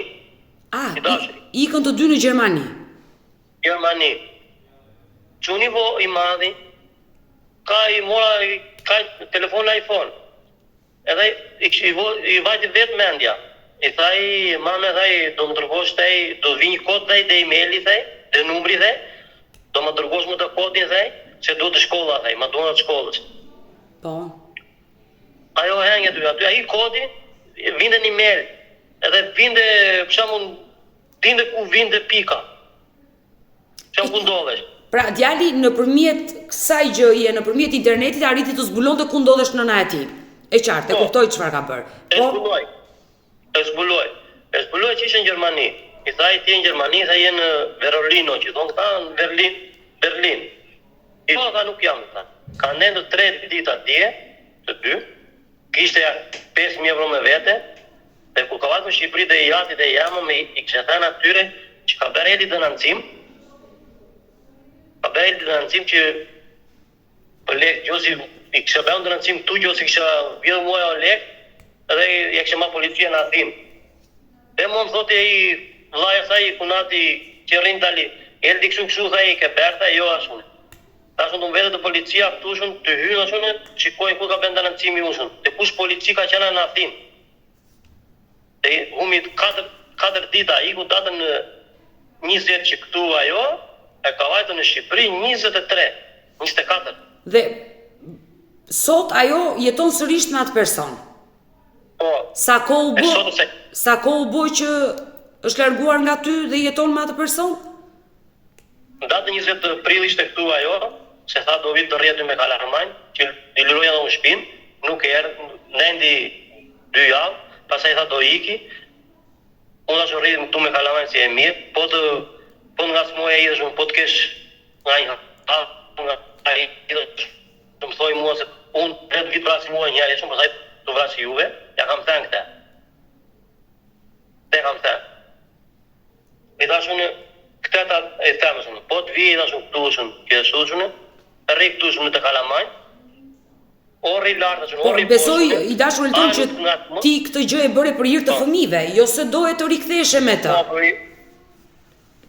Ikën të dy në Gjermani? Gjermani. Quni po I madhi, ka I mora, ka telefon iPhone. Edhe I vajti vetë mendja. I thaj, mame thaj, do më dërgosh thaj, do vi një kod thaj, dhe emaili thaj, dhe numri thaj, do më dërgosh më të kodin thaj, se do të shkolla thaj, ma do në të shkollës. Po. Ajo hengë aty, aji kodi, vinde një mail, edhe vinde, përshamun, vinde ku vinde pika. Përshamun ku ndodhesh. Pra, djali nëpërmjet kësaj gjëje, nëpërmjet internetit, arriti të zbulon të ku ndodhesh nëna e tij. E qartë, e kuptoj çfarë ka bërë. E zbuloj që ishe në Gjermani. I thaj ti në Gjermani, thaj je në Berlino, që thonë këta në Berlin. I tha nuk jam, tha. Ka ndendur 3 ditë atje, të 2, kishte 5.000 euro me vete, dhe kur ka vatë në Shqipëri dhe I jati dhe I jamë, I kështë thënë atyre që ka bërë edhi dënancim, që për lek, gjosi I kështë bërë dënancim këtu, gjosi kështë vjedhë muaj o lek, edhe I kështë ma policia në atim. Dhe më thotë I vlaja saj I kunati që rinë tali, eldi këshu tha I ke berta, jo ashune. Tash në vete të policia këtushën të hyrë ashune, shikojnë ku ka bënda nëncimi ushën. Dhe kush polici ka qenë në Athinë. Dhe humit 4 dita, iku datën 20 që këtu ajo, e ka vajtë në Shqipëri 24. Dhe sot ajo jeton sërish me atë person. Po. Sa kohë u bë që është larguar nga ty dhe jeton me atë person? Në datën 20 prill ishte këtu ajo, se tha do vit të rrjetë me kalamajnë, që i liroja në shpinë, nuk erdhi, nendi 2 javë, pastaj tha do iki. Unë ashtu rritim këtu me kalamajnë si e mirë, po nga smoja i dhe po të kesh nga i të më thoi mua se unë 3 vit vrasi mua njëri shumë, pastaj të vrasi juve, ja kam thënë këte. Te kam thënë. I thash unë, këteta e themëshën, po të vijë i thash unë këtushën, kjeshushën, rri këtushën në të kalamajnë, o rri lartë, o rri besoj, i dashur Elton që ti këtë gjë e bëre për hir të fëmijëve, jo se doje të riktheshe me të.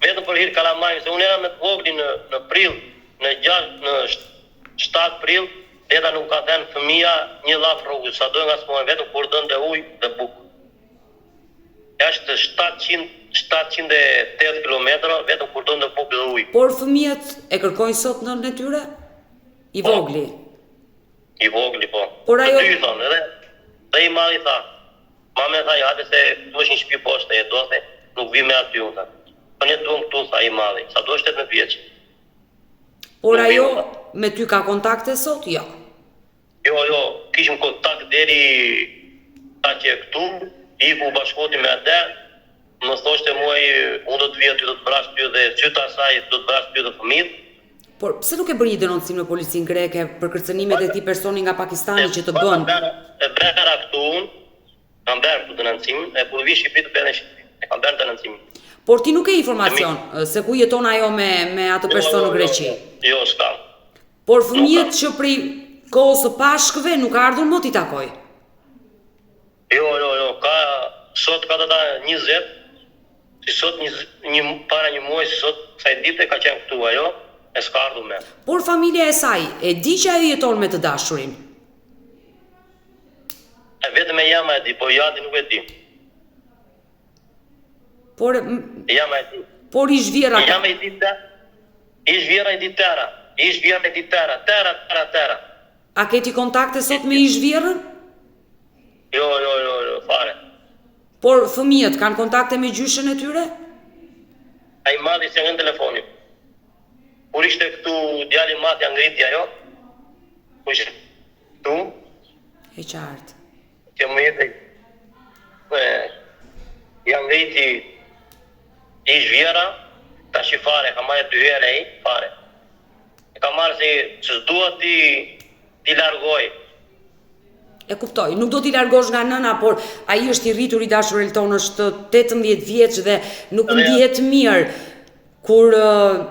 Vetëm për hir kalamajnë, se unë era me të vogli në prill, në 7 prill, deta nuk ka dhenë fëmija një laf rrugës, sa dojë nga smojnë vetëm kur dënë dhe ujë dhe bukë. Është 708 km, vetëm kur dënë dhe bukë dhe ujë. Por fëmijët e kërkojnë sot në e tyre? I vogli? I vogli, po. Por ajo... Të dy thonë, dhe i madhi tha. Mame tha, hajde se tu është një shtëpi poshtë, e do the, nuk vi me aty unë, tha. Po ne duam këtu, tha i madhi, sa do është 18 vjeç. Por ajo me ty ka kontakte sot? Jo. Jo, kishim kontakt deri ta që e këtu, iku bashkoti me atë, më thoshte muaj, unë do të vija ty, do të vrash ty dhe qyta asaj, do të vrash ty dhe fëmijët. Por pse nuk e bërë një denoncim në policinë greke për kërcënimet e këtij personi nga Pakistani që të bën? E bëra këtu unë, kam bërë këtu denoncimin, e kur vi Shqipëri të bërë në Shqipëri, e kam bërë denoncimin. Por ti nuk e informacion se ku jeton ajo me atë person në Greqi? Jo, s'kam. Por fëmijët që prej kohës së Pashkëve nuk ardhur më t'i takoj? Jo, sot ka data 20, si sot para një muaj, si sot kësaj dite ka qenë këtu ajo, e s'ka ardhur me. Por familja e saj, e di që ajo jeton me të dashurin? E vetëm e jama e di, po jati nuk e di. Por jama e di. Por i zhvjera ka. Jama e di tëra. I zhvjera e di tëra. A keti kontakte sot me i zhvjerën? Jo, fare. Por fëmijët kanë kontakte me gjyshën e tyre? A i madhi se ngën telefonin. Kur ishte këtu djali madhi angriti ajo, ku ishte këtu, e qartë. Që më jetë i angriti i zhvjera, ta shi fare, ka marrë 2 herë e fare. E ka marrë se s'dua ti largoj. E kuptoj, nuk do t'i largosh nga nëna, por ai është i rritur i dashur Elton, është 18 vjeç dhe nuk ndihet mirë kur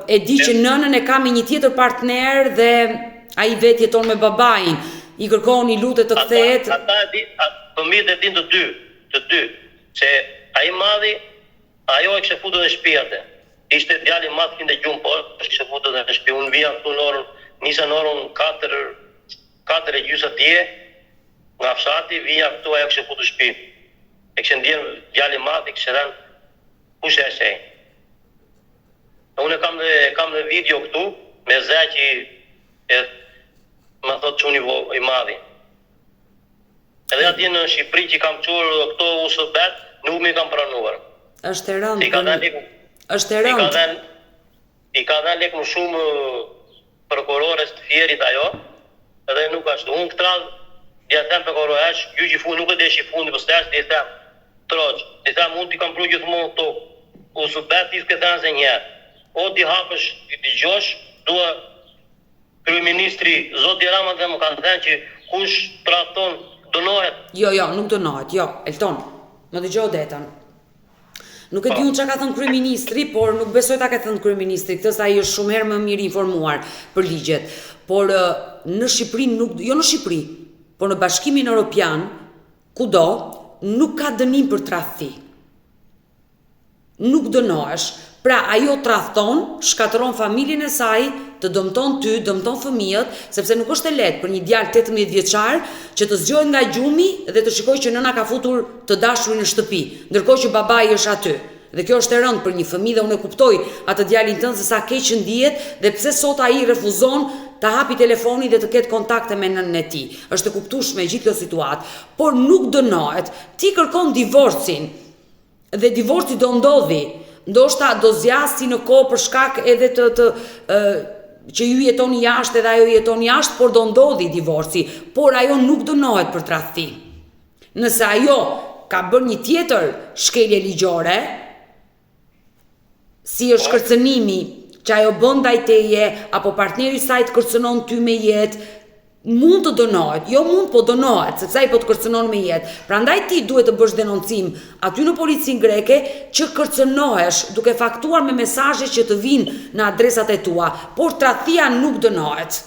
e di që nënën e ka me një tjetër partner dhe ai vetë jeton me babain. I kërkon, i lutet të kthehet. Fëmijët e din të dy, se ai madhi, ajo e kishte futur në shtëpi atë. Ishte djali madh kinde gjumë, po kishte futur në shtëpi. Unë vija këtu në orën, nisa në orën 4:30 atje, nga fshati, vija këtu, ajo kishte futur në shtëpi. E kishte ndjerë djali madh, i kishte thënë, kush e shej? Unë kam në video këtu, me zëqi e më thot çuni i madhi. Edhe atje në Shqipëri që kam qurë këto usëbet, nuk mi kam pranuar. Është e rëndë. Është e rëndë. I ka dhënë lek më shumë prokurores të fjerit ajo, edhe nuk ashtu. Unë këtë radhë, ja them prokuroresh, gjyqi fundi nuk e desh i fundi, po s'tash i them, troç, i them unë ti kam pru gjithmonë këto usëbet, ti s'ke thënë se njerë. O ti hapësh, ti dëgjosh, dua kryeministri Zoti Rama dhe më kanë thënë që kush traton dënohet. Jo, nuk dënohet, jo, Elton, më dëgjoj detën. Nuk e di unë çka ka thënë kryeministri, por nuk besoj ta ka thënë kryeministri, këtë sa ai është shumë herë më mirë informuar për ligjet. Por në Shqipëri jo në Shqipëri, por në Bashkimin Evropian, kudo, nuk ka dënim për tradhti. nuk dënohesh. Pra ajo tradhton, shkatëron familjen e saj, të dëmton ty, dëmton fëmijët, sepse nuk është e lehtë për një djalë 18 vjeçar që të zgjohet nga gjumi dhe të shikojë që nëna ka futur të dashurin në shtëpi, ndërkohë që babai është aty. Dhe kjo është e rëndë për një fëmijë dhe unë e kuptoj atë djalin tënd se sa keq ndihet dhe pse sot ai refuzon të hapi telefonin dhe të ketë kontakte me nënën e tij. Është e kuptueshme gjithë kjo situatë, por nuk dënohet. Ti kërkon divorcin dhe divorci do ndodhi. Ndoshta do zjasti në kohë për shkak edhe që ju jetoni jashtë edhe ajo jeton jashtë, por do ndodhi divorci, por ajo nuk dënohet për tradhti. Nëse ajo ka bërë një tjetër shkelje ligjore, si është kërcënimi që ajo bën ndaj teje, apo partneri i saj të kërcënon ty me jetë, mund të dënohet, jo mund po dënohet, sepse ai po të kërcënon me jetë. Prandaj ti duhet të bësh denoncim aty në policinë greke që kërcënohesh duke faktuar me mesazhe që të vinë në adresat e tua, por tradhtia nuk dënohet.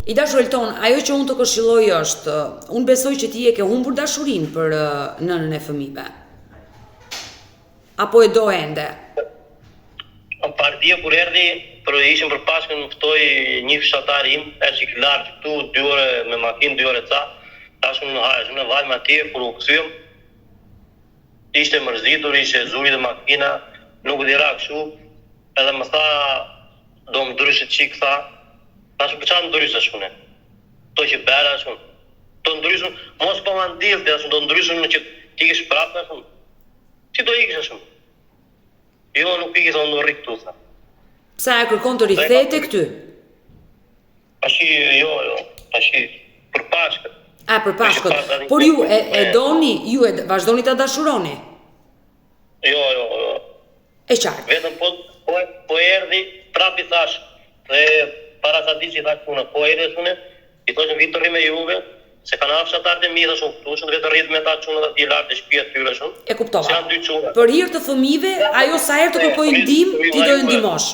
I dashur Elton, ajo që unë të këshilloj është, unë besoj që ti e ke humbur dashurinë për nënën e fëmijëve. Apo e do ende? Partia kur erdhi, ishim për Pashkën, më ftoi një fshatar im, që larg këtu 2 ore me makinë, 2 ore ca. Tashun në hajë, në valm atje kur u kthyem. Ishte mërzitur, ishte zuri dhe makina, nuk dira kështu. Edhe më tha, do më ndryshe çik, tha. Tash për çfarë ndryshesh unë? To që bëra ashun. Do ndryshun, mos po ma ndillte ashun, do ndryshun që ti kesh prapë ashun. Si do ikësh ashun? Jo, nuk ikë thonë në rritë tu, tha. Pse e kërkon të rikthehej këty? Jo, për Pashkën. Për Pashkën. Por ju e doni, ju e vazhdoni ta dashuroni? Jo. E qartë. Vetëm po erdhi, prapë i thash, dhe para sa ditë i thash punë, po erdhi sune, i thoshën vitë të rri me juve, se kanë hapë shatarët e mi dhe shumë këtushën, vetë rritë me ta qunë dhe t'i lartë e shpia tyre shumë. E kuptova. Për hir të fëmijëve, ajo sa herë të kërkojë ndihmë, ti do e ndihmosh.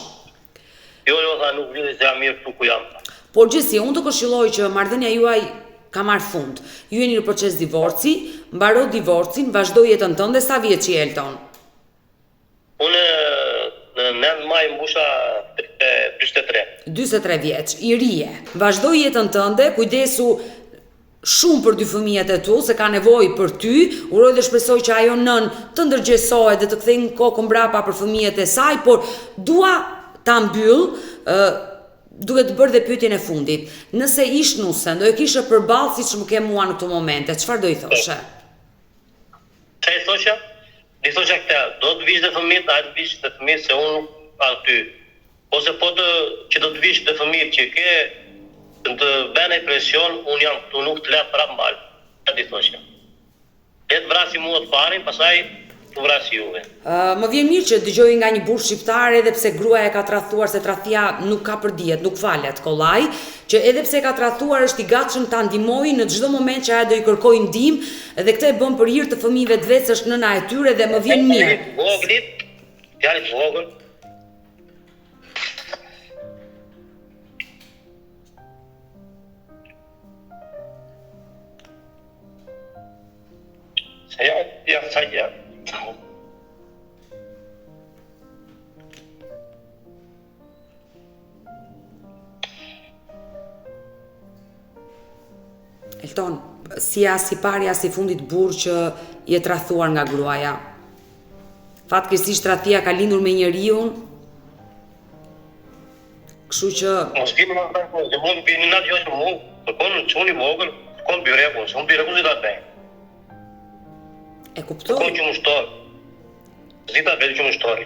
Jo, tha, nuk vjen se jam mirë këtu ku jam. Por gjithsesi, unë të këshilloj që marrëdhënia juaj ka marrë fund. Ju jeni në proces divorci, mbaro divorcin, vazhdo jetën tënde, sa vjeç je Elton? Unë në 9 maj mbusha 43. 43 vjeç, i rije. Vazhdo jetën tënde, kujdesu shumë për 2 fëmijët e tu, se ka nevojë për ty, uroj dhe shpresoj që ajo nën të ndërgjegjësohet dhe të kthejë në kokën mbrapa për fëmijët e saj, por dua ta mbyll duke të bërë dhe pyetjen e fundit. Nëse ish nusen, do e kishe përballë siç më ke mua në këtë momente, çfarë do i thoshe? Çfarë i thosha? I thosha këtë, do të vish dhe fëmijët, a të vish dhe fëmijët se unë nuk aty. Ose po që do të vish dhe fëmijët që ke të bëne presion, unë jam këtu, nuk të letë prapë malë. Që të thosha. Letë vrasi mua të parin, pasaj të vrasi juve. Më vjen mirë që dëgjoj nga një burrë shqiptare, edhe pse gruaja ka tradhtuar se tradhtia nuk ka përdihet, nuk falet kollaj, që edhe pse ka tradhtuar është i gatshëm ta ndihmojë në çdo moment që ajo do i kërkojë ndihmë, dhe këtë e bën për hir të fëmijëve të vetë, është nëna e tyre dhe më vjen mirë. Djalit vogël. Ja, sajja. Elton, si as i pari as i fundit burr që je tradhtuar nga gruaja. Fatkeqësisht tradhtia ka lindur me njeriu. Kështu që mos vjen më pas, do mund të vini natë jo më, kërkon çuni vogël, kërkon birekun, s'u birekun si ta bëj. E kuptoj. Kërkon që më shtor. Zita vetë që më shtori.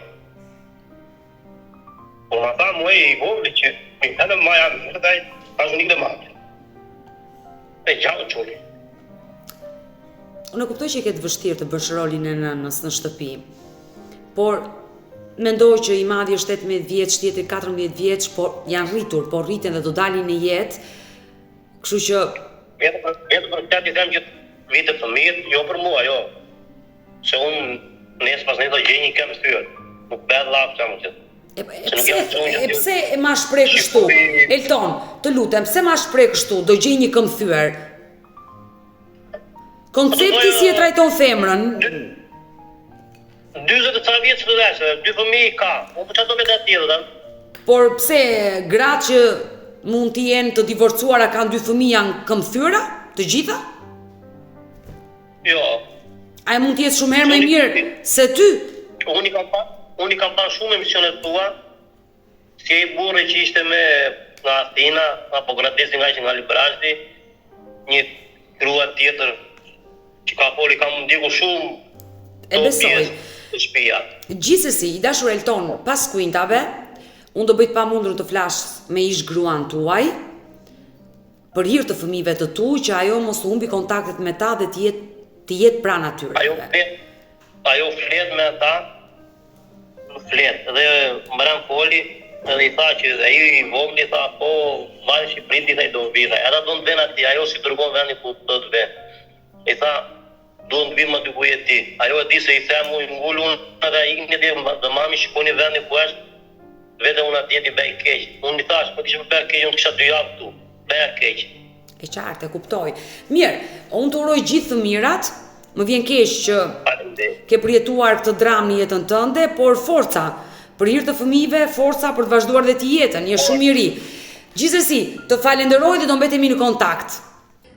Po ma tha mua i vogël që mi thanë më jam, më thaj, pas unik dhe matë. E gjallë çuni. Unë kuptoj që i ke të vështirë të bësh rolin e nënës në shtëpi. Por mendoj që i madhi është 18 vjeç, tjetri 14 vjeç, por janë rritur, por rriten dhe do dalin në jetë. Kështu që Vetë për të them që vitë fëmijët, jo për mua, jo. Se unë nesë pas do gjej një këmbë thyer. Nuk bëhet llaf çamë që. E pse e ma shpreh kështu? Elton, të lutem, pse ma shpreh kështu? Do gjej një këmbë thyer. Koncepti si e trajton femrën? 40 ca vjeç të veshë, 2 fëmijë ka. Po çfarë do të tillë? Por pse gratë që mund të jenë të divorcuara kanë 2 fëmijë janë këmbëthyra, të gjitha? Jo. A mund të jetë shumë herë më mirë se ty? Unë i kam pa shumë emisionet tua, si e burri që ishte me nga Athina, apo gratesi nga Librazhdi, një grua tjetër që ka foli, ka më ndiku shumë e besoj. Të shtëpia. Gjithsesi, i dashur Elton, pas kuintave, unë do bëj të pamundur të flash me ish gruan tuaj, për hir të fëmijëve të tu, që ajo mos të humbi kontaktet me ta dhe të jetë pranë atyre. Ajo flet me ata, flet, dhe mbran foli, edhe i tha që ai i vogli tha, po vajnë Shqipërinë ditë ai do vi, ata do të vënë aty, ajo si dërgon vendin ku do të vënë. I tha, duhet të vi më diku je ti. Ajo e di se i them unë ngulun edhe ikni dhe mami shikoni vendin ku është, vetëm unë atje ti bëj keq. Unë i thash, po kisha bërë keq, unë kisha 2 javë këtu. Bëja keq. E qartë, e kuptoj. Mirë, unë të uroj gjithë të mirat, më vjen keq që ke përjetuar këtë dramë në jetën tënde, por forca, për hir të fëmijëve, forca për të vazhduar dhe të jetën, je shumë i ri. Gjithsesi, të falenderoj dhe do mbetemi në kontakt.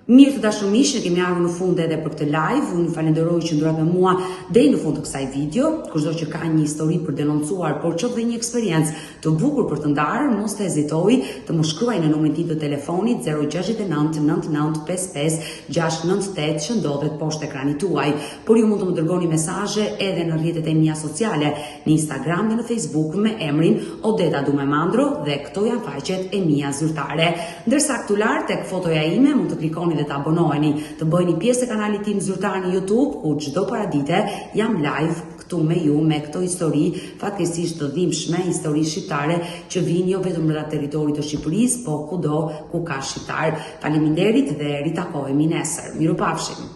Mirë të dashur miq, ne kemi ardhur në fund edhe për këtë live. Unë falenderoj që ndurat me mua deri në fund të kësaj video. Kushdo që ka një histori për denoncuar, por qoftë dhe një eksperiencë të bukur për të ndarë, mos të hezitoj të më shkruaj në numrin të telefonit 069 99 55 698 që ndodhet poshtë ekranit tuaj. Por ju mund të më dërgoni mesazhe edhe në rrjetet e mia sociale, në Instagram dhe në Facebook me emrin Odeta Dumemandro dhe këto janë faqet e mia zyrtare. Ndërsa këtu lart tek fotoja ime mund të klikoni dhe të abonoheni, të bëjeni pjesë e kanalit tim zyrtar në YouTube, ku çdo paradite jam live këtu me ju me këto histori fatkeqësisht të dhimbshme, histori shqiptare që vijnë jo vetëm nga territori të Shqipërisë, po kudo ku ka shqiptar. Faleminderit dhe ritakohemi nesër. Mirupafshim.